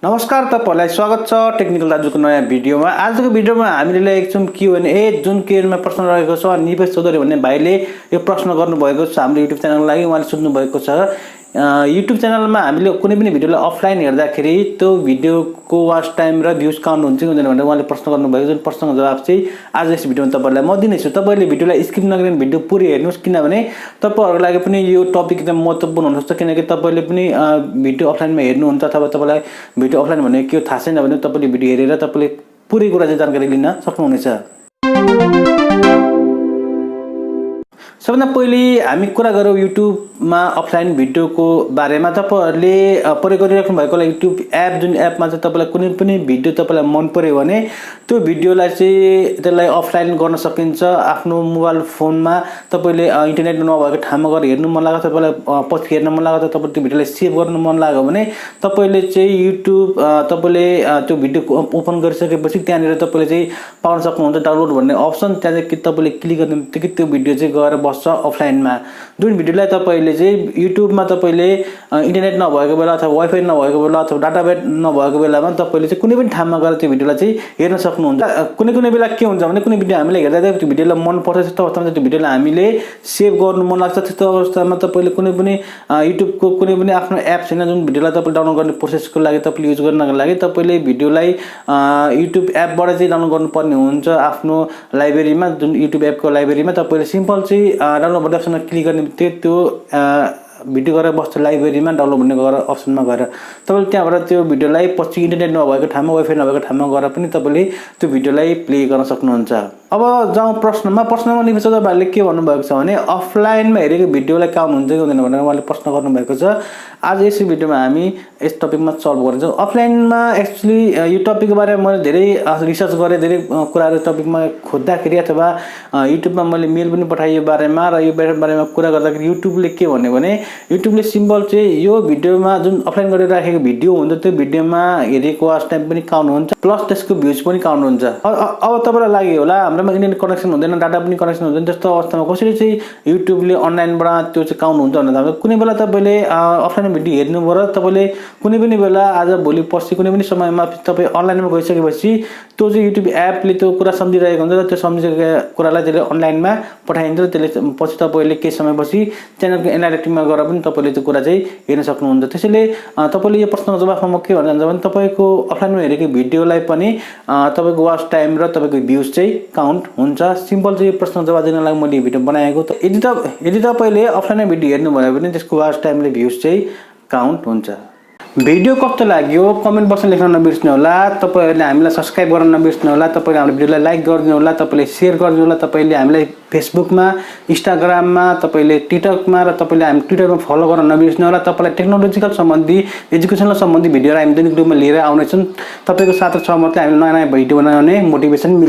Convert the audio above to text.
नमस्कार तपाईहरुलाई स्वागत छ टेक्निकल दाजुको नयाँ भिडियोमा। आजको भिडियोमा हामीले ल्याएको छौं Q&A जुन Q&A मा प्रश्न रहेको छ। निपेश चौधरी भन्ने भाइले यो प्रश्न गर्नु भएको छ हाम्रो YouTube च्यानलको लागि। उहाँले सोध्नु भएको छ YouTube च्यानलमा हामीले कुनै पनि भिडियोलाई अफलाइन हेर्दाखेरि त्यो भिडियोको वाच टाइम र भ्युज काउन्ट हुन्छ कि हुँदैन भनेर उहाँले प्रश्न गर्नु भएको। जुन प्रश्नको जवाफ चाहिँ आज यस भिडियोमा तपाईहरुलाई म दिनेछु। तपाईहरुले भिडियोलाई स्किप नगरिकन भिडियो पुरै हेर्नुस्, किनभने तपाईहरुको लागि पनि यो टपिक एकदम महत्त्वपूर्ण हुन सक्छ। किनकि तपाईहरुले पनि भिडियो अफलाइनमा हेर्नुहुन्छ अथवा तपाईलाई भिडियो अफलाइन भने के थाहा छैन भने तपाईले भिडियो हेरेर तपाईले पुरै कुरा चाहिँ जानकारी लिन सक्नुहुनेछ। सबभन्दा पहिले हामी कुरा गरौँ युट्युबमा अफलाइन भिडियोको बारेमा। तपाईहरुले प्रयोग गरिराख्नु भएको युट्युब एप, जुन एपमा चाहिँ तपाईलाई कुनै पनि भिडियो तपाईलाई मन पर्यो भने त्यो भिडियोलाई चाहिँ त्यसलाई अफलाइन गर्न सकिन्छ। आफ्नो मोबाइल फोनमा तपाईले इन्टरनेट नभएको ठाउँमा गएर हेर्नु मन लाग्यो, तपाईलाई पछि हेर्न मन लाग्यो, तपाईले त्यो भिडियोलाई सेभ गर्न मन लाग्यो भने तपाईले चाहिँ युट्युब तपाईले त्यो भिडियो ओपन गरिसकेपछि त्यहाँनिर तपाईले चाहिँ पाउन सक्नुहुन्छ डाउनलोड भन्ने अप्सन। त्यहाँ चाहिँ तपाईले क्लिक गर्नेबित्तिकै त्यो भिडियो चाहिँ गएर बस्छ अफलाइनमा। जुन भिडियोलाई तपाईले चाहिँ युट्युबमा तपाईले इन्टरनेट नभएको बेला अथवा वाइफाई नभएको बेला अथवा डाटा ब्यान्ड नभएको बेलामा तपाईले चाहिँ कुनै पनि ठाउँमा गएर त्यो भिडियोलाई चाहिँ हेर्न सक्नुहुन्छ। कुनै बेला के हुन्छ भने कुनै भिडियो हामीले हेर्दा त्यो भिडियोलाई मन पर्छ, त्यस्तो अवस्थामा त्यो भिडियोलाई हामीले सेभ गर्नु मन लाग्छ। त्यस्तो अवस्थामा तपाईले कुनै पनि युट्युबको कुनै पनि आफ्नो एप छैन जुन भिडियोलाई तपाईले डाउनलोड गर्ने प्रोसेसको लागि तपाईले युज गर्नको लागि तपाईले भिडियोलाई युट्युब एपबाट चाहिँ डाउनलोड गर्नुपर्ने हुन्छ। आफ्नो लाइब्रेरीमा जुन युट्युब एपको लाइब्रेरीमा तपाईले सिम्पल चाहिँ डाउनलोड भन्ने अप्सनमा क्लिक गर्नेबित्तिकै त्यो भिडियो गरेर बस्छ लाइब्रेरीमा डाउनलोड भन्ने गरेर अप्सनमा गएर तपाईले त्यहाँबाट त्यो भिडियोलाई पछि इन्टरनेट नभएको ठाउँमा वाइफाई नभएको ठाउँमा गएर पनि तपाईले त्यो भिडियोलाई प्ले गर्न सक्नुहुन्छ। अब जाउँ प्रश्नमा निपेश चौधरीले के भन्नु भएको छ भने अफलाइनमा हेरेको भिडियोलाई काउन्ट हुन्छ कि हुँदैन भनेर उहाँले प्रश्न गर्नु भएको छ। आज यस भिडियोमा हामी यस टपिकमा सल्भ गर्छौँ। अफलाइनमा एक्चुअली यो टपिकको बारेमा मैले धेरै रिसर्च गरेँ, धेरै कुराहरू टपिकमा खोज्दाखेरि अथवा युट्युबमा मैले मेल पनि पठाएँ यो बारेमा। र यो बारेमा कुरा गर्दाखेरि युट्युबले के भन्यो भने युट्युबले सिम्बल चाहिँ यो भिडियोमा जुन अफलाइन गरेर राखेको भिडियो हुन्छ त्यो भिडियोमा हेरेको वाच टाइम पनि काउन्ट हुन्छ, प्लस त्यसको भ्युज पनि काउन्ट हुन्छ। अब तपाईलाई लाग्यो होला हाम्रोमा इन्टरनेट कनेक्सन हुँदैन, डाटा पनि कनेक्सन हुँदैन, त्यस्तो अवस्थामा कसरी चाहिँ युट्युबले अनलाइनबाट त्यो चाहिँ काउन्ट हुन्छ भनेर कुनै बेला तपाईले अफलाइन भिडियो हेर्नु पर्यो। तपाईले कुनै पनि बेला आज भोलि पर्सि कुनै पनि समयमा तपाई अनलाइनमा गइसकेपछि त्यो चाहिँ युट्युब एपले त्यो कुरा सम्झिरहेको हुन्छ र त्यो सम्झेको कुरालाई त्यसले अनलाइनमा पठाइन्छ। त्यसले पछि तपाईले केही समयपछि च्यानलको एनालिटिक्समा गएर पनि तपाईले त्यो कुरा चाहिँ हेर्न सक्नुहुन्छ। त्यसैले तपाईले यो प्रश्नको जवाफमा म के भन्न चाहन्छु भने तपाईको अफलाइनमा हेरेको भिडियोलाई पनि तपाईको वाच टाइम र तपाईको भ्युज चाहिँ काउन्ट हुन्छ। सिम्पल चाहिँ यो प्रश्नको जवाफ दिनलाई मैले यो भिडियो बनाएको। यदि तपाईले अफलाइनमा भिडियो हेर्नु भयो भने त्यसको वाच टाइम र भ्युज चाहिँ काउन्ट हुन्छ। भिडियो कस्तो लाग्यो कमेन्ट बक्समा लेख्न नबिर्सनु होला। तपाईहरुले हामीलाई सब्स्क्राइब गर्न नबिर्सनु होला। तपाईले हाम्रो भिडियोलाई लाइक गरिदिनु होला, तपाईले शेयर गरिदिनु होला। तपाईले हामीलाई फेसबुकमा, इन्स्टाग्राममा, तपाईले टिकटकमा र तपाईले हामी ट्विटरमा फलो गर्न नबिर्सनु होला। तपाईलाई टेक्नोलोजिकल सम्बन्धी, एजुकेसनल सम्बन्धी भिडियोहरु हामी दैनिक रूपमा लिएर आउने छौं। तपाईको साथ छ मात्रै हामीले नयाँ भिडियो बनाउने मोटिभेसन मिल्छ।